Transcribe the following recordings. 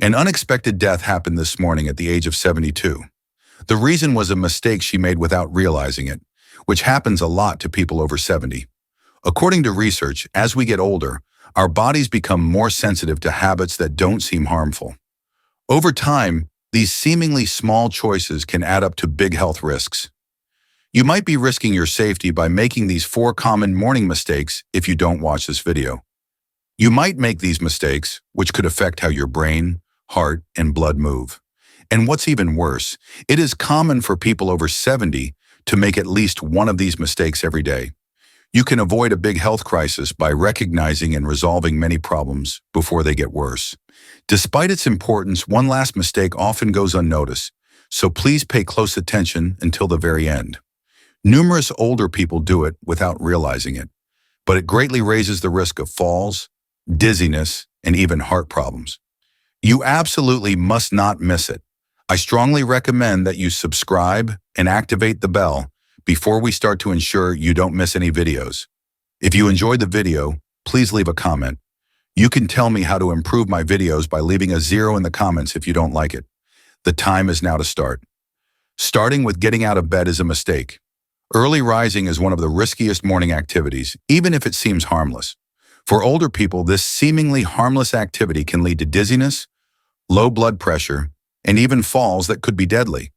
An unexpected death happened this morning at the age of 72. The reason was a mistake she made without realizing it, which happens a lot to people over 70. According to research, as we get older, our bodies become more sensitive to habits that don't seem harmful. Over time, these seemingly small choices can add up to big health risks. You might be risking your safety by making these 4 common morning mistakes if you don't watch this video. You might make these mistakes, which could affect how your brain, heart, and blood move. And what's even worse, it is common for people over 70 to make at least one of these mistakes every day. You can avoid a big health crisis by recognizing and resolving many problems before they get worse. Despite its importance, one last mistake often goes unnoticed, so please pay close attention until the very end. Numerous older people do it without realizing it, but it greatly raises the risk of falls, dizziness, and even heart problems. You absolutely must not miss it. I strongly recommend that you subscribe and activate the bell before we start to ensure you don't miss any videos. If you enjoyed the video, please leave a comment. You can tell me how to improve my videos by leaving a 0 in the comments if you don't like it. The time is now to start. Starting with getting out of bed is a mistake. Early rising is one of the riskiest morning activities, even if it seems harmless. For older people, this seemingly harmless activity can lead to dizziness, low blood pressure, and even falls that could be deadly.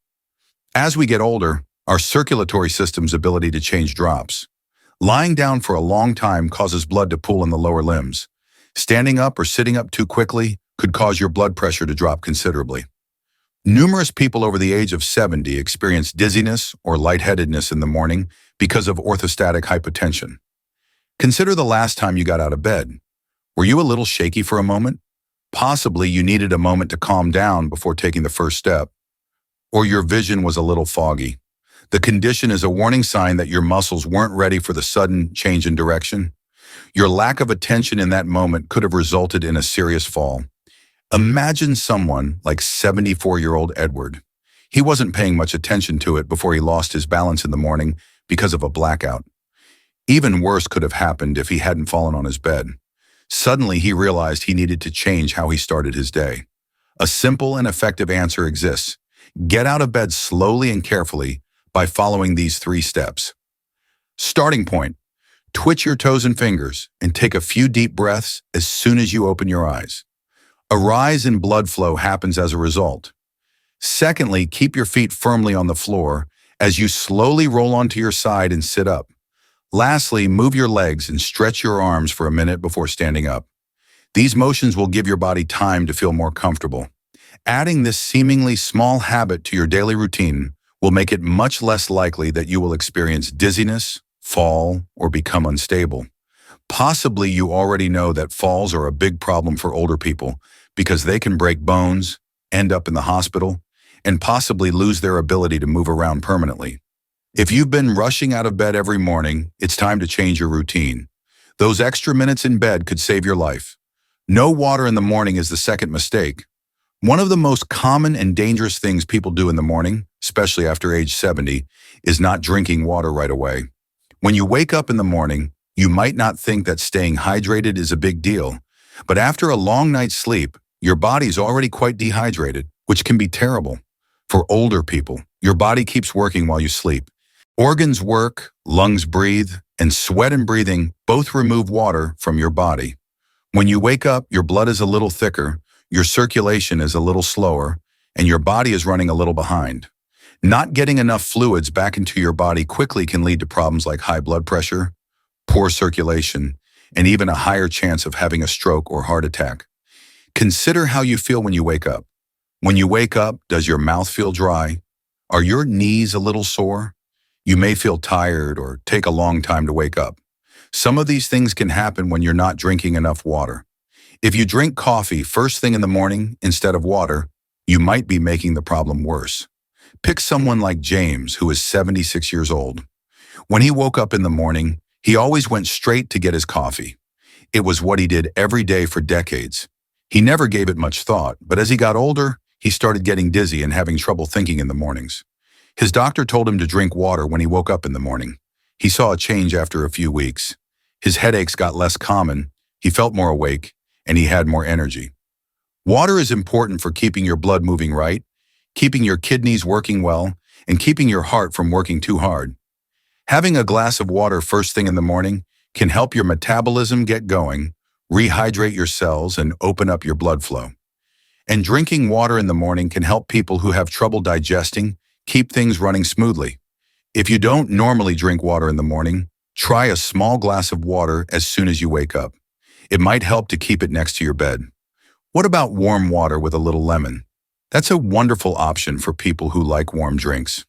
As we get older, our circulatory system's ability to change drops. Lying down for a long time causes blood to pool in the lower limbs. Standing up or sitting up too quickly could cause your blood pressure to drop considerably. Numerous people over the age of 70 experience dizziness or lightheadedness in the morning because of orthostatic hypotension. Consider the last time you got out of bed. Were you a little shaky for a moment? Possibly you needed a moment to calm down before taking the first step. Or your vision was a little foggy. The condition is a warning sign that your muscles weren't ready for the sudden change in direction. Your lack of attention in that moment could have resulted in a serious fall. Imagine someone like 74-year-old Edward. He wasn't paying much attention to it before he lost his balance in the morning because of a blackout. Even worse could have happened if he hadn't fallen on his bed. Suddenly, he realized he needed to change how he started his day. A simple and effective answer exists. Get out of bed slowly and carefully by following these 3 steps. Starting point. Twitch your toes and fingers and take a few deep breaths as soon as you open your eyes. A rise in blood flow happens as a result. Secondly, keep your feet firmly on the floor as you slowly roll onto your side and sit up. Lastly, move your legs and stretch your arms for a minute before standing up. These motions will give your body time to feel more comfortable. Adding this seemingly small habit to your daily routine will make it much less likely that you will experience dizziness, fall, or become unstable. Possibly you already know that falls are a big problem for older people because they can break bones, end up in the hospital, and possibly lose their ability to move around permanently. If you've been rushing out of bed every morning, it's time to change your routine. Those extra minutes in bed could save your life. No water in the morning is the second mistake. One of the most common and dangerous things people do in the morning, especially after age 70, is not drinking water right away. When you wake up in the morning, you might not think that staying hydrated is a big deal, but after a long night's sleep, your body's already quite dehydrated, which can be terrible. For older people, your body keeps working while you sleep. Organs work, lungs breathe, and sweat and breathing both remove water from your body. When you wake up, your blood is a little thicker, your circulation is a little slower, and your body is running a little behind. Not getting enough fluids back into your body quickly can lead to problems like high blood pressure, poor circulation, and even a higher chance of having a stroke or heart attack. Consider how you feel when you wake up. When you wake up, does your mouth feel dry? Are your knees a little sore? You may feel tired or take a long time to wake up. Some of these things can happen when you're not drinking enough water. If you drink coffee first thing in the morning instead of water, you might be making the problem worse. Pick someone like James, who is 76 years old. When he woke up in the morning, he always went straight to get his coffee. It was what he did every day for decades. He never gave it much thought, but as he got older, he started getting dizzy and having trouble thinking in the mornings. His doctor told him to drink water when he woke up in the morning. He saw a change after a few weeks. His headaches got less common, he felt more awake, and he had more energy. Water is important for keeping your blood moving right, keeping your kidneys working well, and keeping your heart from working too hard. Having a glass of water first thing in the morning can help your metabolism get going, rehydrate your cells, and open up your blood flow. And drinking water in the morning can help people who have trouble digesting keep things running smoothly. If you don't normally drink water in the morning, try a small glass of water as soon as you wake up. It might help to keep it next to your bed. What about warm water with a little lemon? That's a wonderful option for people who like warm drinks.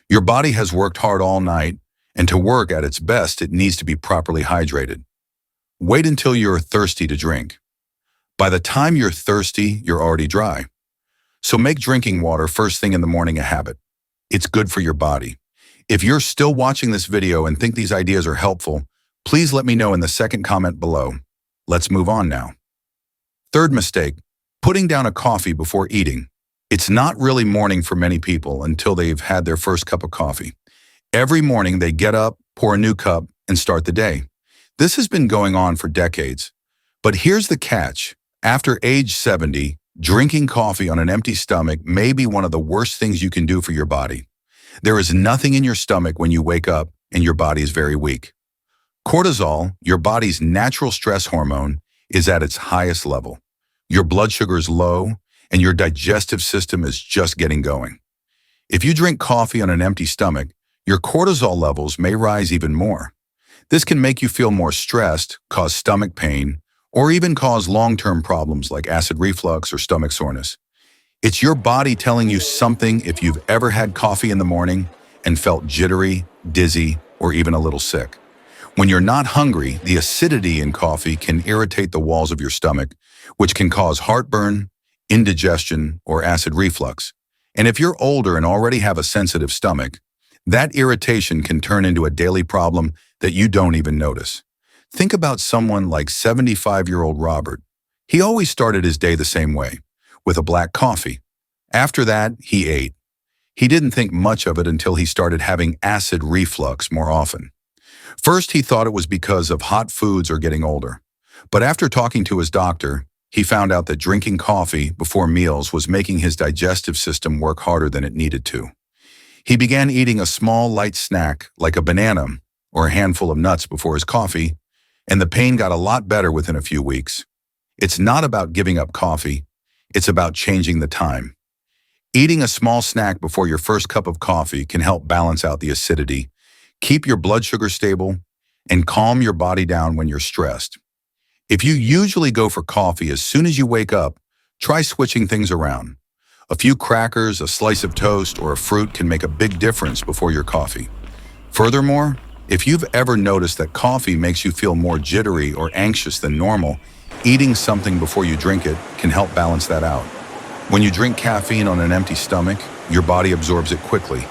Your body has worked hard all night, and to work at its best, it needs to be properly hydrated. Wait until you're thirsty to drink. By the time you're thirsty, you're already dry. So make drinking water first thing in the morning a habit. It's good for your body. If you're still watching this video and think these ideas are helpful, please let me know in the second comment below. Let's move on now. Third mistake, putting down a coffee before eating. It's not really morning for many people until they've had their first cup of coffee. Every morning they get up, pour a new cup, and start the day. This has been going on for decades. But here's the catch. After age 70, drinking coffee on an empty stomach may be one of the worst things you can do for your body. There is nothing in your stomach when you wake up and your body is very weak. Cortisol, your body's natural stress hormone, is at its highest level. Your blood sugar is low and your digestive system is just getting going. If you drink coffee on an empty stomach, your cortisol levels may rise even more. This can make you feel more stressed, cause stomach pain, or even cause long-term problems like acid reflux or stomach soreness. It's your body telling you something if you've ever had coffee in the morning and felt jittery, dizzy, or even a little sick. When you're not hungry, the acidity in coffee can irritate the walls of your stomach, which can cause heartburn, indigestion, or acid reflux. And if you're older and already have a sensitive stomach, that irritation can turn into a daily problem that you don't even notice. Think about someone like 75-year-old Robert. He always started his day the same way, with a black coffee. After that, he ate. He didn't think much of it until he started having acid reflux more often. First, he thought it was because of hot foods or getting older. But after talking to his doctor, he found out that drinking coffee before meals was making his digestive system work harder than it needed to. He began eating a small, light snack like a banana or a handful of nuts before his coffee, and the pain got a lot better within a few weeks. It's not about giving up coffee, it's about changing the time. Eating a small snack before your first cup of coffee can help balance out the acidity, keep your blood sugar stable, and calm your body down when you're stressed. If you usually go for coffee as soon as you wake up, try switching things around. A few crackers, a slice of toast, or a fruit can make a big difference before your coffee. Furthermore, if you've ever noticed that coffee makes you feel more jittery or anxious than normal, eating something before you drink it can help balance that out. When you drink caffeine on an empty stomach, your body absorbs it quickly,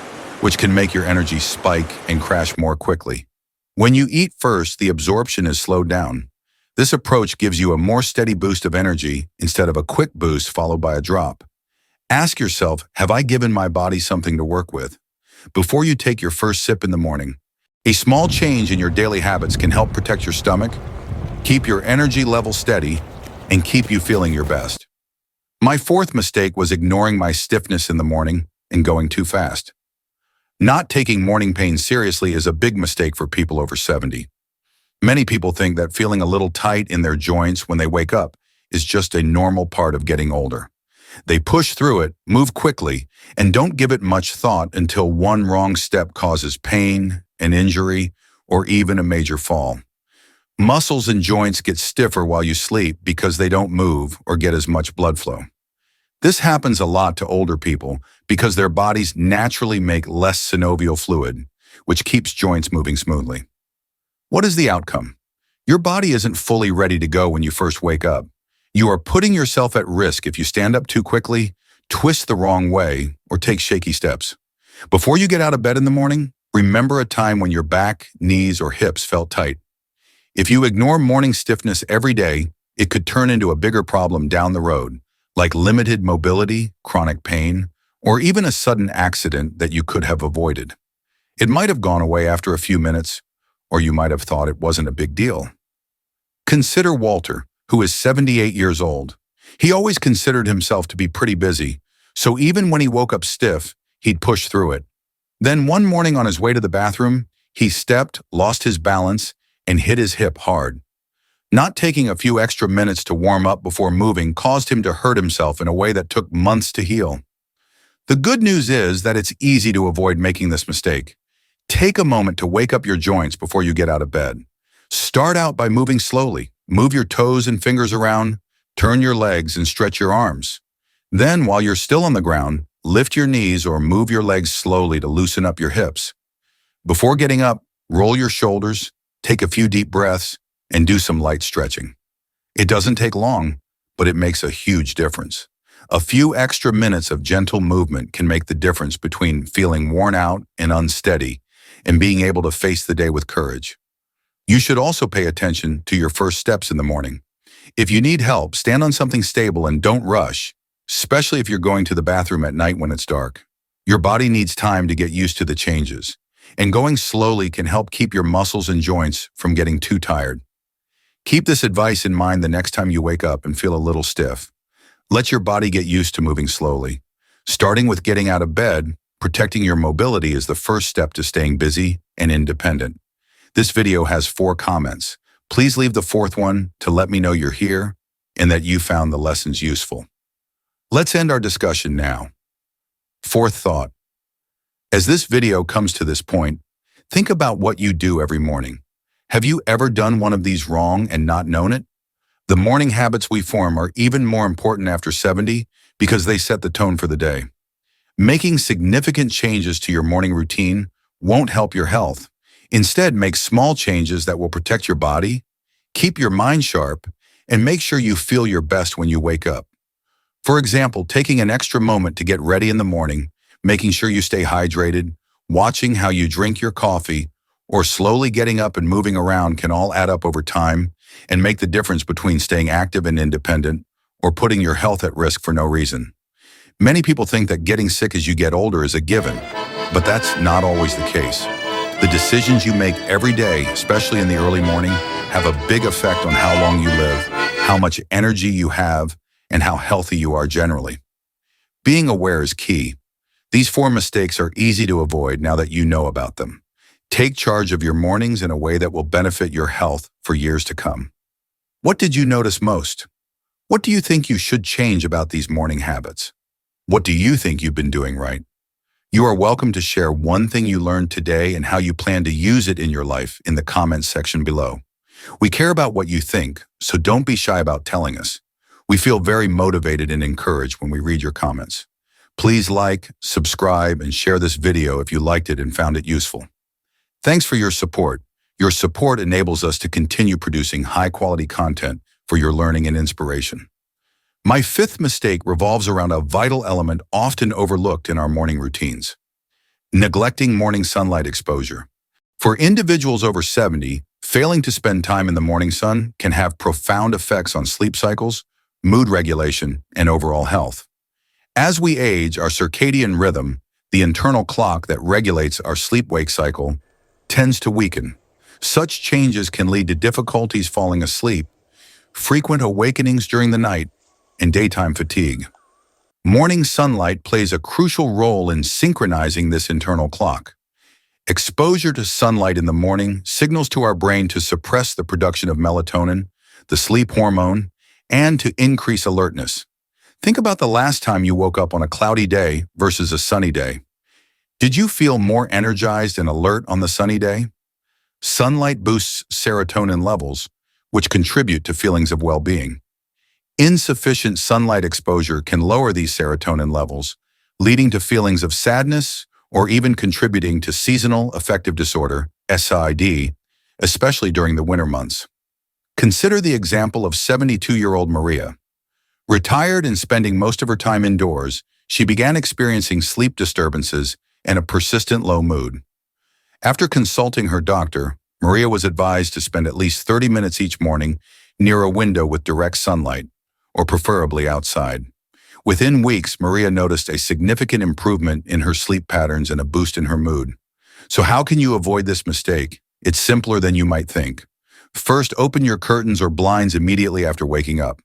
which can make your energy spike and crash more quickly. When you eat first, the absorption is slowed down. This approach gives you a more steady boost of energy instead of a quick boost followed by a drop. Ask yourself, have I given my body something to work with? Before you take your first sip in the morning, a small change in your daily habits can help protect your stomach, keep your energy level steady, and keep you feeling your best. My fourth mistake was ignoring my stiffness in the morning and going too fast. Not taking morning pain seriously is a big mistake for people over 70. Many people think that feeling a little tight in their joints when they wake up is just a normal part of getting older. They push through it, move quickly, and don't give it much thought until one wrong step causes pain, an injury, or even a major fall. Muscles and joints get stiffer while you sleep because they don't move or get as much blood flow. This happens a lot to older people because their bodies naturally make less synovial fluid, which keeps joints moving smoothly. What is the outcome? Your body isn't fully ready to go when you first wake up. You are putting yourself at risk if you stand up too quickly, twist the wrong way, or take shaky steps. Before you get out of bed in the morning, remember a time when your back, knees, or hips felt tight. If you ignore morning stiffness every day, it could turn into a bigger problem down the road, like limited mobility, chronic pain, or even a sudden accident that you could have avoided. It might have gone away after a few minutes, or you might have thought it wasn't a big deal. Consider Walter, who is 78 years old. He always considered himself to be pretty busy, so even when he woke up stiff, he'd push through it. Then one morning on his way to the bathroom, he stepped, lost his balance, and hit his hip hard. Not taking a few extra minutes to warm up before moving caused him to hurt himself in a way that took months to heal. The good news is that it's easy to avoid making this mistake. Take a moment to wake up your joints before you get out of bed. Start out by moving slowly. Move your toes and fingers around, turn your legs and stretch your arms. Then, while you're still on the ground, lift your knees or move your legs slowly to loosen up your hips. Before getting up, roll your shoulders, take a few deep breaths, and do some light stretching. It doesn't take long, but it makes a huge difference. A few extra minutes of gentle movement can make the difference between feeling worn out and unsteady and being able to face the day with courage. You should also pay attention to your first steps in the morning. If you need help, stand on something stable and don't rush, especially if you're going to the bathroom at night when it's dark. Your body needs time to get used to the changes, and going slowly can help keep your muscles and joints from getting too tired. Keep this advice in mind the next time you wake up and feel a little stiff. Let your body get used to moving slowly. Starting with getting out of bed, protecting your mobility is the first step to staying busy and independent. This video has 4 comments. Please leave the 4th one to let me know you're here and that you found the lessons useful. Let's end our discussion now. 4th thought. As this video comes to this point, think about what you do every morning. Have you ever done one of these wrong and not known it? The morning habits we form are even more important after 70 because they set the tone for the day. Making significant changes to your morning routine won't help your health. Instead, make small changes that will protect your body, keep your mind sharp, and make sure you feel your best when you wake up. For example, taking an extra moment to get ready in the morning, making sure you stay hydrated, watching how you drink your coffee, or slowly getting up and moving around can all add up over time and make the difference between staying active and independent or putting your health at risk for no reason. Many people think that getting sick as you get older is a given, but that's not always the case. The decisions you make every day, especially in the early morning, have a big effect on how long you live, how much energy you have, and how healthy you are generally. Being aware is key. These 4 mistakes are easy to avoid now that you know about them. Take charge of your mornings in a way that will benefit your health for years to come. What did you notice most? What do you think you should change about these morning habits? What do you think you've been doing right? You are welcome to share one thing you learned today and how you plan to use it in your life in the comments section below. We care about what you think, so don't be shy about telling us. We feel very motivated and encouraged when we read your comments. Please like, subscribe, and share this video if you liked it and found it useful. Thanks for your support. Your support enables us to continue producing high-quality content for your learning and inspiration. My 5th mistake revolves around a vital element often overlooked in our morning routines: neglecting morning sunlight exposure. For individuals over 70, failing to spend time in the morning sun can have profound effects on sleep cycles, mood regulation, and overall health. As we age, our circadian rhythm, the internal clock that regulates our sleep-wake cycle, tends to weaken. Such changes can lead to difficulties falling asleep, frequent awakenings during the night, and daytime fatigue. Morning sunlight plays a crucial role in synchronizing this internal clock. Exposure to sunlight in the morning signals to our brain to suppress the production of melatonin, the sleep hormone, and to increase alertness. Think about the last time you woke up on a cloudy day versus a sunny day. Did you feel more energized and alert on the sunny day? Sunlight boosts serotonin levels, which contribute to feelings of well-being. Insufficient sunlight exposure can lower these serotonin levels, leading to feelings of sadness or even contributing to seasonal affective disorder, SID, especially during the winter months. Consider the example of 72-year-old Maria. Retired and spending most of her time indoors, she began experiencing sleep disturbances and a persistent low mood. After consulting her doctor, Maria was advised to spend at least 30 minutes each morning near a window with direct sunlight, or preferably outside. Within weeks, Maria noticed a significant improvement in her sleep patterns and a boost in her mood. So how can you avoid this mistake? It's simpler than you might think. First, open your curtains or blinds immediately after waking up.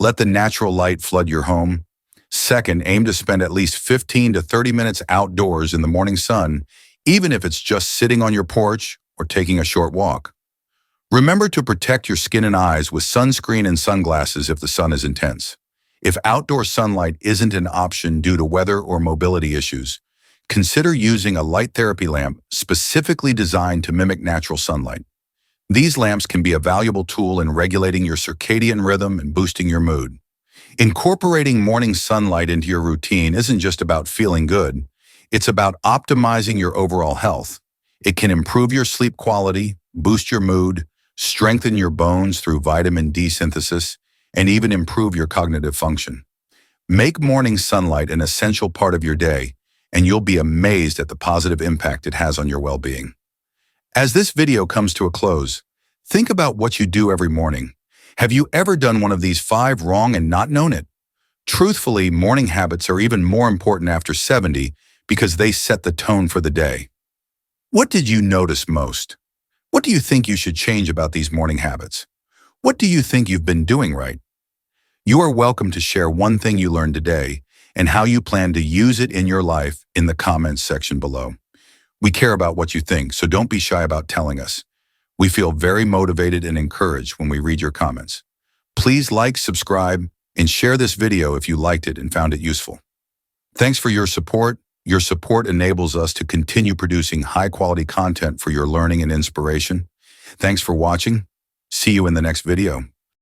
Let the natural light flood your home. Second, aim to spend at least 15 to 30 minutes outdoors in the morning sun, even if it's just sitting on your porch or taking a short walk. Remember to protect your skin and eyes with sunscreen and sunglasses if the sun is intense. If outdoor sunlight isn't an option due to weather or mobility issues, consider using a light therapy lamp specifically designed to mimic natural sunlight. These lamps can be a valuable tool in regulating your circadian rhythm and boosting your mood. Incorporating morning sunlight into your routine isn't just about feeling good, it's about optimizing your overall health. It can improve your sleep quality, boost your mood, strengthen your bones through vitamin D synthesis, and even improve your cognitive function. Make morning sunlight an essential part of your day, and you'll be amazed at the positive impact it has on your well-being. As this video comes to a close, think about what you do every morning. Have you ever done one of these 5 wrong and not known it? Truthfully, morning habits are even more important after 70 because they set the tone for the day. What did you notice most? What do you think you should change about these morning habits? What do you think you've been doing right? You are welcome to share one thing you learned today and how you plan to use it in your life in the comments section below. We care about what you think, so don't be shy about telling us. We feel very motivated and encouraged when we read your comments. Please like, subscribe, and share this video if you liked it and found it useful. Thanks for your support. Your support enables us to continue producing high-quality content for your learning and inspiration. Thanks for watching. See you in the next video.